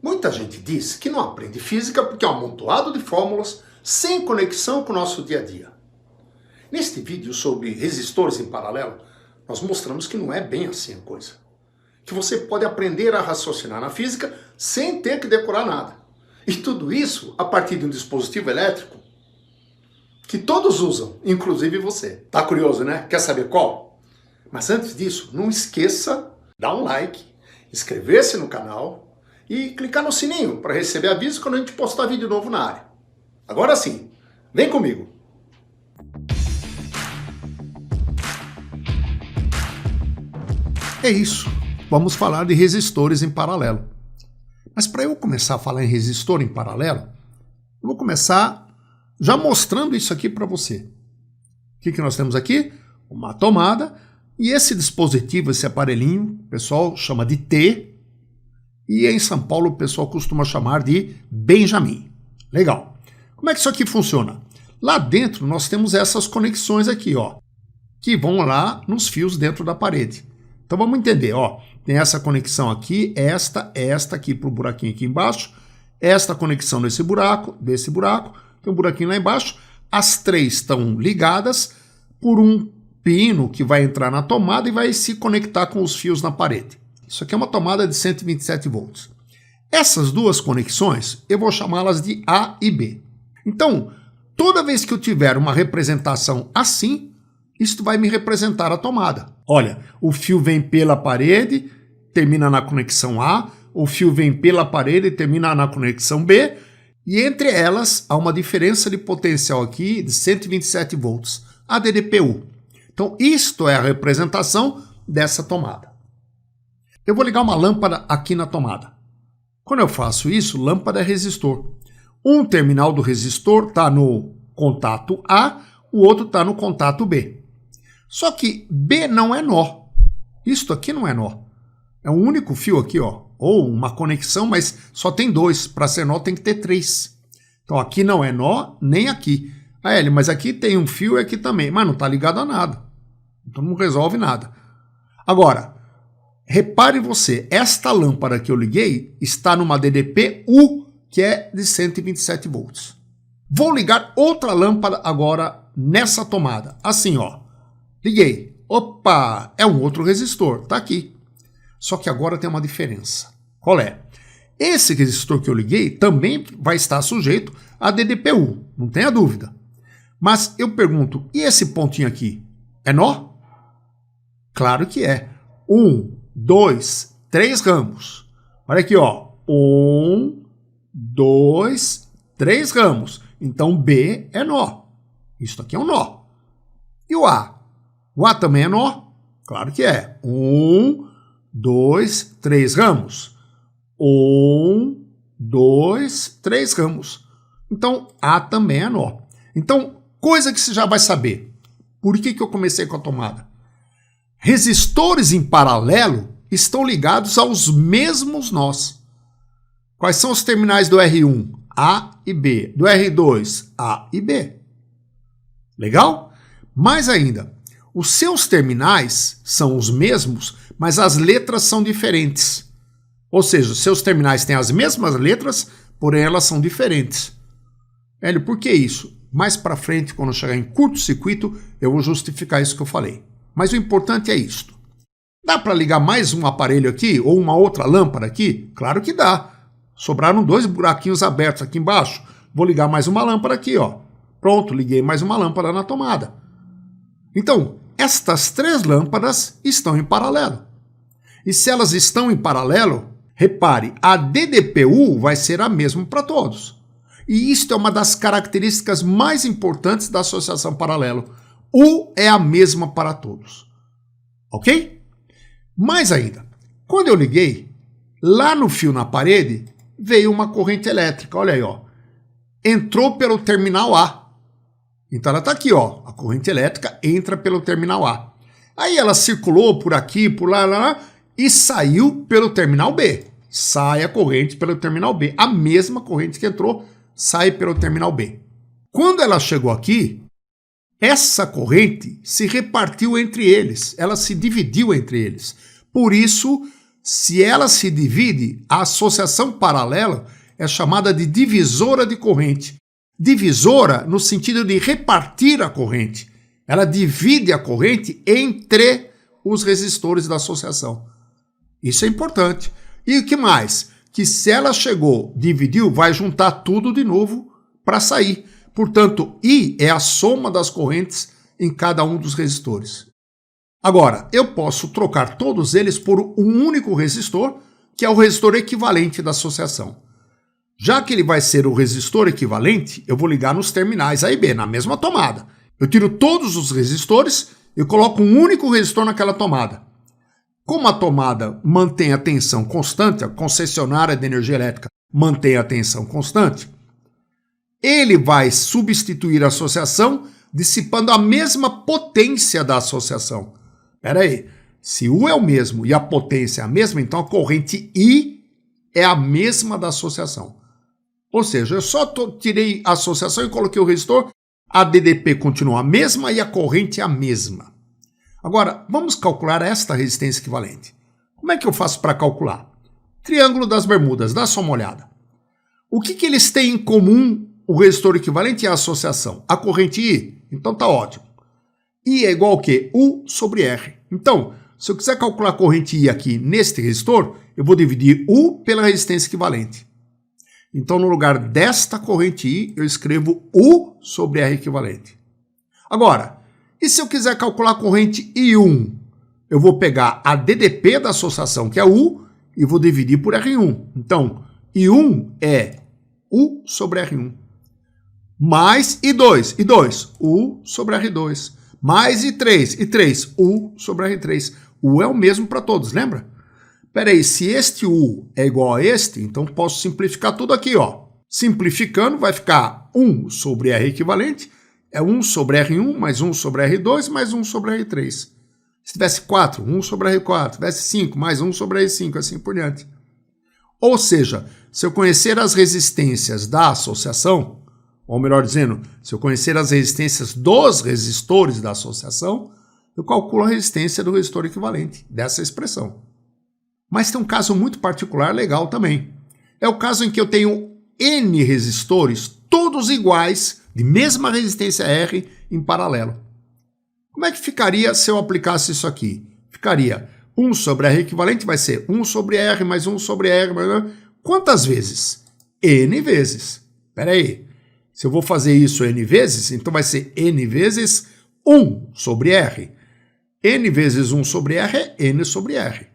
Muita gente diz que não aprende física porque é um amontoado de fórmulas sem conexão com o nosso dia a dia. Neste vídeo sobre resistores em paralelo, nós mostramos que não é bem assim a coisa. Que você pode aprender a raciocinar na física sem ter que decorar nada. E tudo isso a partir de um dispositivo elétrico que todos usam, inclusive você. Tá curioso, né? Quer saber qual? Mas antes disso, não esqueça, dar um like, inscrever-se no canal e clicar no sininho para receber aviso quando a gente postar vídeo novo na área. Agora sim, vem comigo! É isso, vamos falar de resistores em paralelo. Mas para eu começar a falar em resistor em paralelo, eu vou começar já mostrando isso aqui para você. O que nós temos aqui? Uma tomada, e esse dispositivo, esse aparelhinho, o pessoal chama de T, e em São Paulo o pessoal costuma chamar de Benjamin. Legal. Como é que isso aqui funciona? Lá dentro nós temos essas conexões aqui, ó, que vão lá nos fios dentro da parede. Então vamos entender, ó, tem essa conexão aqui, esta aqui para o buraquinho aqui embaixo, esta conexão desse buraco, tem um buraquinho lá embaixo, as três estão ligadas por um pino que vai entrar na tomada e vai se conectar com os fios na parede. Isso aqui é uma tomada de 127 volts. Essas duas conexões, eu vou chamá-las de A e B. Então, toda vez que eu tiver uma representação assim, isto vai me representar a tomada. Olha, o fio vem pela parede, termina na conexão A, o fio vem pela parede e termina na conexão B, e entre elas há uma diferença de potencial aqui de 127 volts, a DDPU. Então, isto é a representação dessa tomada. Eu vou ligar uma lâmpada aqui na tomada. Quando eu faço isso, lâmpada é resistor. Um terminal do resistor está no contato A, o outro está no contato B. Só que B não é nó. Isto aqui não é nó. É um único fio aqui, ó. Ou uma conexão, mas só tem dois. Para ser nó tem que ter três. Então aqui não é nó, nem aqui. Ah, Eli, mas aqui tem um fio e aqui também. Mas não está ligado a nada. Então não resolve nada. Agora, repare você, esta lâmpada que eu liguei está numa DDP-U, que é de 127 volts. Vou ligar outra lâmpada agora nessa tomada. Assim, ó. Liguei. Opa! É um outro resistor. Tá aqui. Só que agora tem uma diferença. Qual é? Esse resistor que eu liguei também vai estar sujeito a DDPU. Não tenha dúvida. Mas eu pergunto, e esse pontinho aqui? É nó? Claro que é. 1, 2, 3 ramos. Olha aqui, ó. 1, 2, 3 ramos. Então B é nó. Isso aqui é um nó. E o A? O A também é nó? Claro que é. 1, 2, 3 ramos. 1, 2, 3 ramos. Então A também é nó. Então, coisa que você já vai saber. Por que eu comecei com a tomada? Resistores em paralelo estão ligados aos mesmos nós. Quais são os terminais do R1? A e B. Do R2? A e B. Legal? Mais ainda, os seus terminais são os mesmos, mas as letras são diferentes. Ou seja, os seus terminais têm as mesmas letras, porém elas são diferentes. Hélio, por que isso? Mais para frente, quando eu chegar em curto-circuito, eu vou justificar isso que eu falei. Mas o importante é isto. Dá para ligar mais um aparelho aqui ou uma outra lâmpada aqui? Claro que dá. Sobraram 2 buraquinhos abertos aqui embaixo. Vou ligar mais uma lâmpada aqui, ó. Pronto, liguei mais uma lâmpada na tomada. Então, estas 3 lâmpadas estão em paralelo. E se elas estão em paralelo, repare, a DDPU vai ser a mesma para todos. E isto é uma das características mais importantes da associação paralelo. U é a mesma para todos. Ok? Mais ainda, quando eu liguei, lá no fio na parede, veio uma corrente elétrica. Olha aí, ó. Entrou pelo terminal A. Então ela está aqui, ó. A corrente elétrica entra pelo terminal A. Aí ela circulou por aqui, por lá, e saiu pelo terminal B. Sai a corrente pelo terminal B. A mesma corrente que entrou sai pelo terminal B. Quando ela chegou aqui, essa corrente se repartiu entre eles, ela se dividiu entre eles. Por isso, Se ela se divide, a associação paralela é chamada de divisora de corrente. Divisora no sentido de repartir a corrente. Ela divide a corrente entre os resistores da associação. Isso é importante. E o que mais? Que se ela chegou, dividiu, vai juntar tudo de novo para sair. Portanto, I é a soma das correntes em cada um dos resistores. Agora, eu posso trocar todos eles por um único resistor, que é o resistor equivalente da associação. Já que ele vai ser o resistor equivalente, eu vou ligar nos terminais A e B, na mesma tomada. Eu tiro todos os resistores e coloco um único resistor naquela tomada. Como a tomada mantém a tensão constante, a concessionária de energia elétrica mantém a tensão constante, ele vai substituir a associação dissipando a mesma potência da associação. Espera aí, se U é o mesmo e a potência é a mesma, então a corrente I é a mesma da associação. Ou seja, eu só tirei a associação e coloquei o resistor, a DDP continua a mesma e a corrente é a mesma. Agora, vamos calcular esta resistência equivalente. Como é que eu faço para calcular? Triângulo das Bermudas, dá só uma olhada. O que eles têm em comum, o resistor equivalente e a associação? A corrente I? Então tá ótimo. I é igual ao quê? U sobre R. Então, se eu quiser calcular a corrente I aqui neste resistor, eu vou dividir U pela resistência equivalente. Então, no lugar desta corrente I, eu escrevo U sobre R equivalente. Agora, e se eu quiser calcular a corrente I1? Eu vou pegar a DDP da associação, que é U, e vou dividir por R1. Então, I1 é U sobre R1. Mais I2, I2, U sobre R2. Mais I3, I3, U sobre R3. U é o mesmo para todos, lembra? Peraí, se este U é igual a este, então posso simplificar tudo aqui, ó. Simplificando, vai ficar 1 sobre R equivalente, é 1 sobre R1, mais 1 sobre R2, mais 1 sobre R3. Se tivesse 4, 1 sobre R4, se tivesse 5, mais 1 sobre R5, assim por diante. Ou seja, se eu conhecer as resistências da associação, ou melhor dizendo, se eu conhecer as resistências dos resistores da associação, eu calculo a resistência do resistor equivalente, dessa expressão. Mas tem um caso muito particular legal também. É o caso em que eu tenho N resistores, todos iguais, de mesma resistência R, em paralelo. Como é que ficaria se eu aplicasse isso aqui? Ficaria 1 sobre R equivalente, vai ser 1 sobre R, mais 1 sobre R, mais... Quantas vezes? N vezes. Espera aí. Se eu vou fazer isso N vezes, então vai ser N vezes 1 sobre R. N vezes 1 sobre R é N sobre R.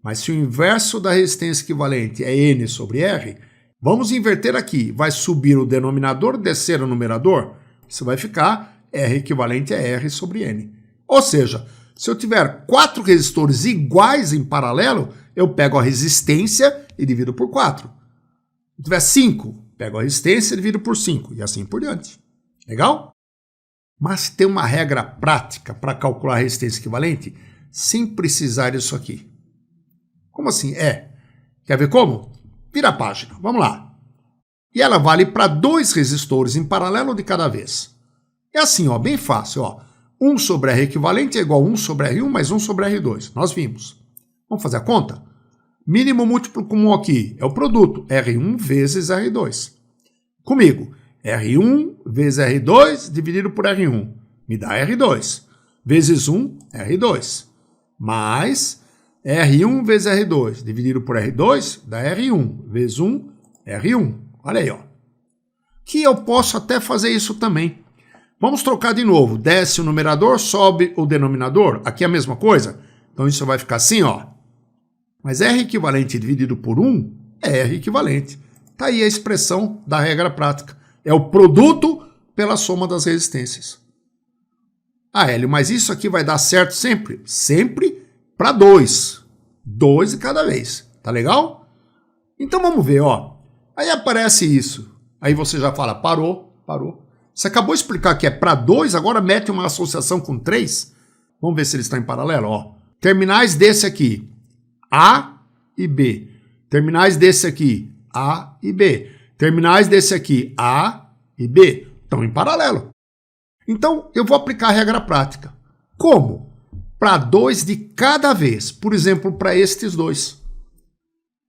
Mas se o inverso da resistência equivalente é N sobre R, vamos inverter aqui. Vai subir o denominador, descer o numerador. Isso vai ficar R equivalente a R sobre N. Ou seja, se eu tiver 4 resistores iguais em paralelo, eu pego a resistência e divido por 4. Se eu tiver 5, pego a resistência e divido por 5. E assim por diante. Legal? Mas tem uma regra prática para calcular a resistência equivalente sem precisar disso aqui. Como assim? Quer ver como? Vira a página. Vamos lá. E ela vale para 2 resistores em paralelo de cada vez. É assim, ó, bem fácil. Ó. 1 sobre R equivalente é igual a 1 sobre R1 mais 1 sobre R2. Nós vimos. Vamos fazer a conta? Mínimo múltiplo comum aqui é o produto. R1 vezes R2. Comigo. R1 vezes R2 dividido por R1. Me dá R2. Vezes 1, R2. Mais... R1 vezes R2 dividido por R2 dá R1 vezes 1, R1. Olha aí, ó. Que eu posso até fazer isso também. Vamos trocar de novo. Desce o numerador, sobe o denominador. Aqui é a mesma coisa. Então isso vai ficar assim, ó. Mas R equivalente dividido por 1 é R equivalente. Está aí a expressão da regra prática. É o produto pela soma das resistências. Ah, Hélio, mas isso aqui vai dar certo sempre? Sempre para 2. 2 de cada vez. Tá legal? Então vamos ver, ó. Aí aparece isso. Aí você já fala, parou. Você acabou de explicar que é para 2, agora mete uma associação com 3. Vamos ver se eles estão em paralelo, ó. Terminais desse aqui, A e B. Terminais desse aqui, A e B. Terminais desse aqui, A e B. Estão em paralelo. Então eu vou aplicar a regra prática. Como? para 2 de cada vez. Por exemplo, para estes dois.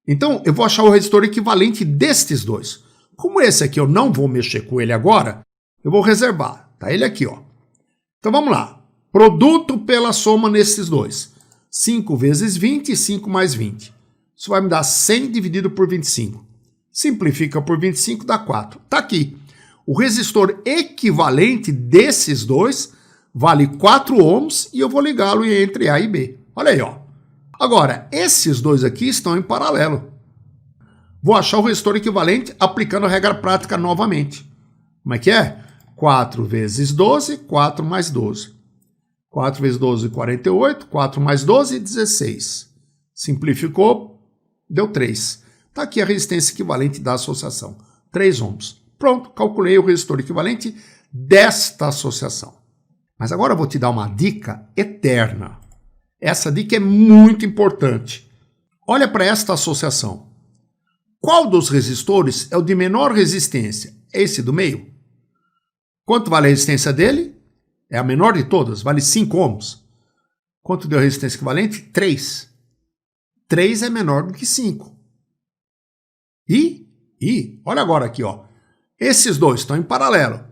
Então, eu vou achar o resistor equivalente destes dois. Como esse aqui eu não vou mexer com ele agora, eu vou reservar. Tá ele aqui, ó. Então, vamos lá. Produto pela soma nesses dois. 5 vezes 20 e 5 mais 20. Isso vai me dar 100 dividido por 25. Simplifica por 25, dá 4. Tá aqui. O resistor equivalente desses dois vale 4 ohms e eu vou ligá-lo entre A e B. Olha aí, ó. Agora, esses dois aqui estão em paralelo. Vou achar o resistor equivalente aplicando a regra prática novamente. Como é que é? 4 vezes 12, 4 mais 12. 4 vezes 12, 48. 4 mais 12, 16. Simplificou, deu 3. Está aqui a resistência equivalente da associação. 3 ohms. Pronto, calculei o resistor equivalente desta associação. Mas agora eu vou te dar uma dica eterna. Essa dica é muito importante. Olha para esta associação. Qual dos resistores é o de menor resistência? É esse do meio? Quanto vale a resistência dele? É a menor de todas, vale 5 ohms. Quanto deu a resistência equivalente? 3. 3 é menor do que 5. Olha agora aqui, ó. Esses dois estão em paralelo.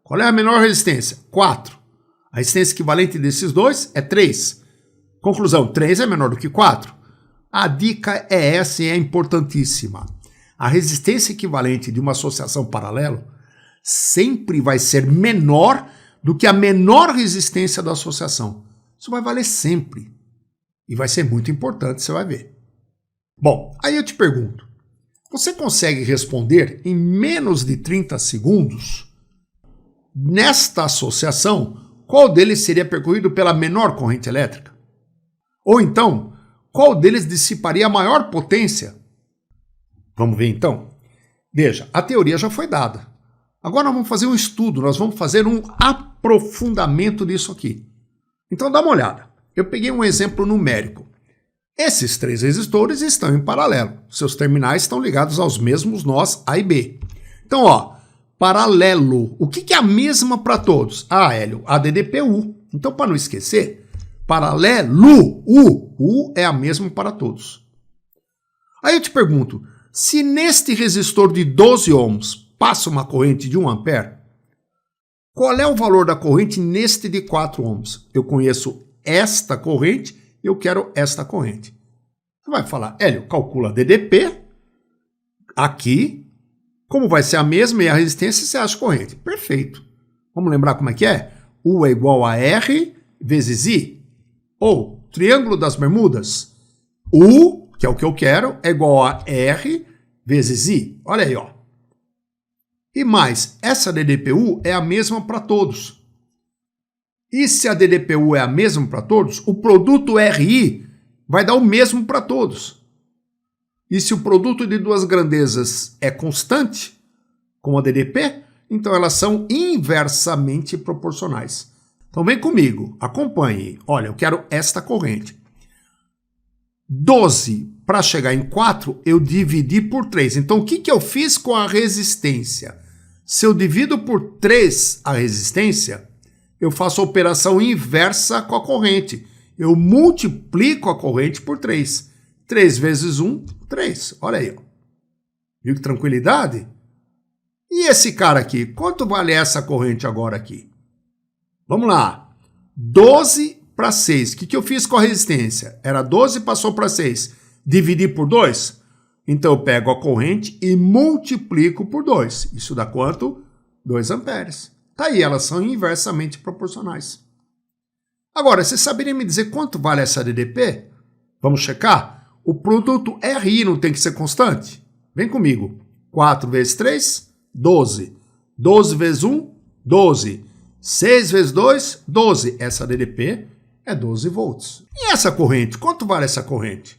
Qual é a menor resistência? 4. A resistência equivalente desses dois é 3. Conclusão, 3 é menor do que 4. A dica é essa e é importantíssima. A resistência equivalente de uma associação paralelo sempre vai ser menor do que a menor resistência da associação. Isso vai valer sempre. E vai ser muito importante, você vai ver. Bom, aí eu te pergunto, você consegue responder em menos de 30 segundos, nesta associação, qual deles seria percorrido pela menor corrente elétrica? Ou então, qual deles dissiparia a maior potência? Vamos ver então? Veja, a teoria já foi dada. Agora nós vamos fazer um estudo, nós vamos fazer um aprofundamento disso aqui. Então dá uma olhada. Eu peguei um exemplo numérico. Esses 3 resistores estão em paralelo. Seus terminais estão ligados aos mesmos nós A e B. Então, ó, paralelo. O que é a mesma para todos? Ah, Hélio, ADDPU. Então, para não esquecer, paralelo, U é a mesma para todos. Aí eu te pergunto, se neste resistor de 12 ohms passa uma corrente de 1 ampere, qual é o valor da corrente neste de 4 ohms? Eu conheço esta corrente, eu quero esta corrente. Você vai falar, Hélio, calcula DDP, aqui, como vai ser a mesma e a resistência, você acha corrente. Perfeito. Vamos lembrar como é que é? U é igual a R vezes I. Ou, triângulo das Bermudas, U, que é o que eu quero, é igual a R vezes I. Olha aí, ó. E mais, essa DDPU é a mesma para todos. E se a DDPU é a mesma para todos, o produto RI vai dar o mesmo para todos. E se o produto de duas grandezas é constante, como a DDP, então elas são inversamente proporcionais. Então vem comigo, acompanhe. Olha, eu quero esta corrente. 12 para chegar em 4, eu dividi por 3. Então o que eu fiz com a resistência? Se eu divido por 3 a resistência, eu faço a operação inversa com a corrente. Eu multiplico a corrente por 3. 3 vezes 1, 3. Olha aí. Ó. Viu que tranquilidade? E esse cara aqui? Quanto vale essa corrente agora aqui? Vamos lá. 12 para 6. O que eu fiz com a resistência? Era 12 e passou para 6. Dividi por 2? Então eu pego a corrente e multiplico por 2. Isso dá quanto? 2 amperes. Tá aí, elas são inversamente proporcionais. Agora, você saberia me dizer quanto vale essa DDP? Vamos checar? O produto RI não tem que ser constante? Vem comigo. 4 vezes 3, 12. 12 vezes 1, 12. 6 vezes 2, 12. Essa DDP é 12 volts. E essa corrente? Quanto vale essa corrente?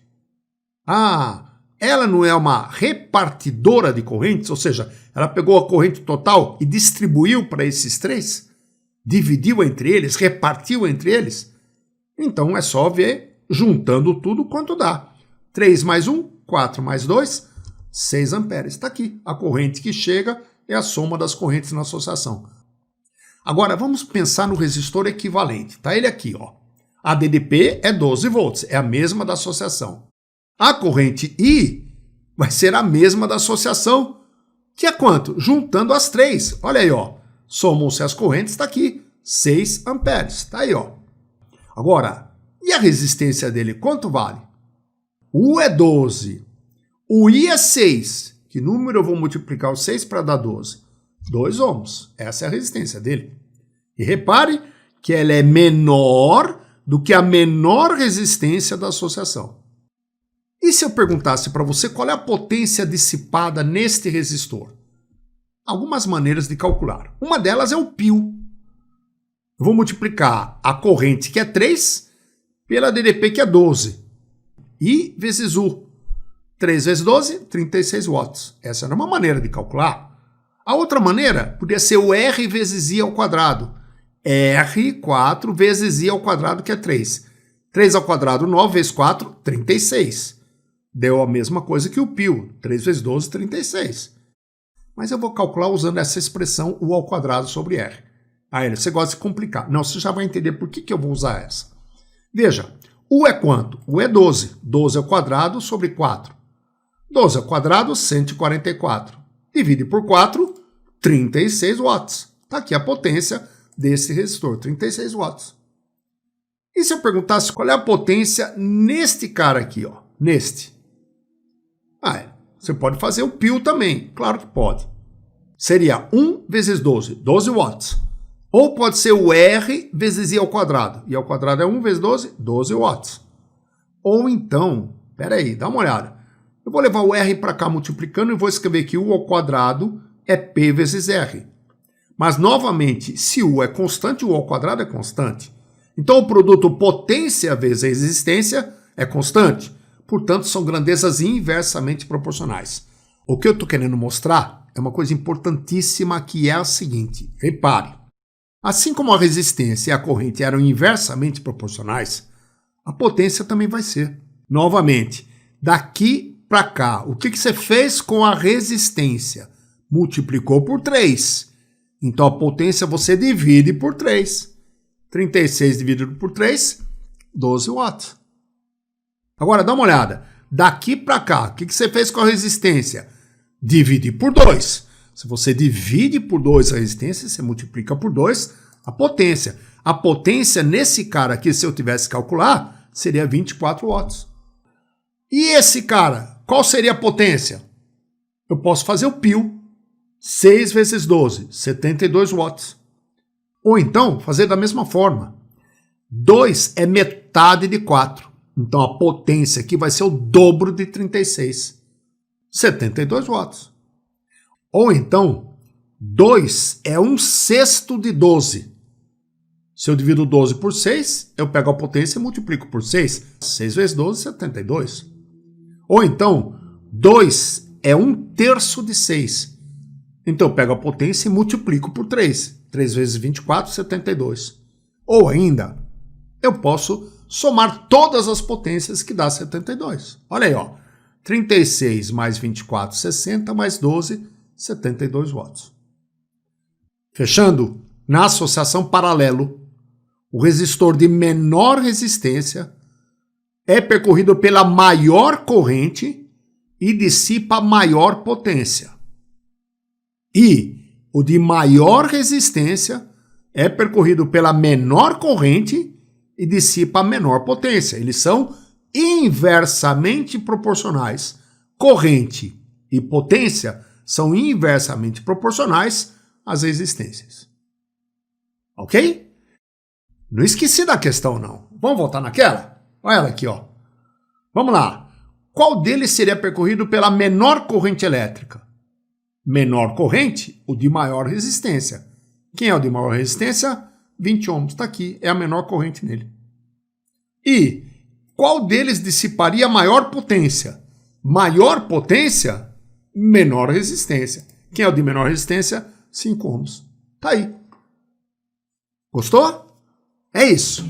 Ah, ela não é uma repartidora de correntes? Ou seja, ela pegou a corrente total e distribuiu para esses 3? Dividiu entre eles? Repartiu entre eles? Então é só ver, juntando tudo, quanto dá. 3 mais 1, 4 mais 2, 6 amperes. Está aqui. A corrente que chega é a soma das correntes na associação. Agora, vamos pensar no resistor equivalente. Está ele aqui, ó. A DDP é 12 volts, é a mesma da associação. A corrente I vai ser a mesma da associação, que é quanto? Juntando as três. Olha aí, ó. Somam-se as correntes, está aqui, 6 amperes. Está aí, ó. Agora, e a resistência dele, quanto vale? U é 12, o I é 6. Que número eu vou multiplicar o 6 para dar 12? 2 ohms. Essa é a resistência dele. E repare que ela é menor do que a menor resistência da associação. E se eu perguntasse para você qual é a potência dissipada neste resistor? Algumas maneiras de calcular. Uma delas é o π. Eu vou multiplicar a corrente, que é 3, pela DDP, que é 12. I vezes U. 3 vezes 12, 36 watts. Essa era uma maneira de calcular. A outra maneira podia ser o R vezes I ao quadrado. R, 4, vezes I ao quadrado, que é 3. 3 ao quadrado, 9 vezes 4, 36. Deu a mesma coisa que o π. 3 vezes 12, 36. Mas eu vou calcular usando essa expressão U ao quadrado sobre R. Aí você gosta de complicar. Não, você já vai entender por que eu vou usar essa. Veja, U é quanto? U é 12. 12 ao quadrado sobre 4. 12 ao quadrado, 144. Divide por 4, 36 watts. Está aqui a potência desse resistor, 36 watts. E se eu perguntasse qual é a potência neste cara aqui, ó, neste? Você pode fazer o π também, claro que pode. Seria 1 vezes 12, 12 watts. Ou pode ser o R vezes I ao quadrado. I ao quadrado é 1 vezes 12, 12 watts. Ou então, peraí, dá uma olhada. Eu vou levar o R para cá multiplicando e vou escrever que U ao quadrado é P vezes R. Mas, novamente, se U é constante, U ao quadrado é constante. Então, o produto potência vezes resistência é constante. Portanto, são grandezas inversamente proporcionais. O que eu estou querendo mostrar é uma coisa importantíssima, que é a seguinte. Repare. Assim como a resistência e a corrente eram inversamente proporcionais, a potência também vai ser. Novamente, daqui para cá, o que você fez com a resistência? Multiplicou por 3. Então, a potência você divide por 3. 36 dividido por 3, 12 watts. Agora, dá uma olhada. Daqui para cá, o que você fez com a resistência? Divide por 2. Se você divide por 2 a resistência, você multiplica por 2 a potência. A potência nesse cara aqui, se eu tivesse que calcular, seria 24 watts. E esse cara, qual seria a potência? Eu posso fazer o π. 6 vezes 12, 72 watts. Ou então, fazer da mesma forma. 2 é metade de 4. Então, a potência aqui vai ser o dobro de 36. 72 watts. Ou então, 2 é 1/6 de 12. Se eu divido 12 por 6, eu pego a potência e multiplico por 6. 6 vezes 12, 72. Ou então, 2 é 1/3 de 6. Então, eu pego a potência e multiplico por 3. 3 vezes 24, 72. Ou ainda, eu posso somar todas as potências, que dá 72. Olha aí, ó. 36 mais 24, 60, mais 12, 72 watts. Fechando, na associação paralelo, o resistor de menor resistência é percorrido pela maior corrente e dissipa maior potência. E o de maior resistência é percorrido pela menor corrente e dissipa a menor potência. Eles são inversamente proporcionais. Corrente e potência são inversamente proporcionais às resistências. Ok? Não esqueci da questão, não. Vamos voltar naquela? Olha ela aqui, ó. Vamos lá. Qual deles seria percorrido pela menor corrente elétrica? Menor corrente, o de maior resistência. Quem é o de maior resistência? 20 ohms. Está aqui, é a menor corrente nele. E qual deles dissiparia maior potência? Maior potência, menor resistência. Quem é o de menor resistência? 5 ohms. Tá aí. Gostou? É isso.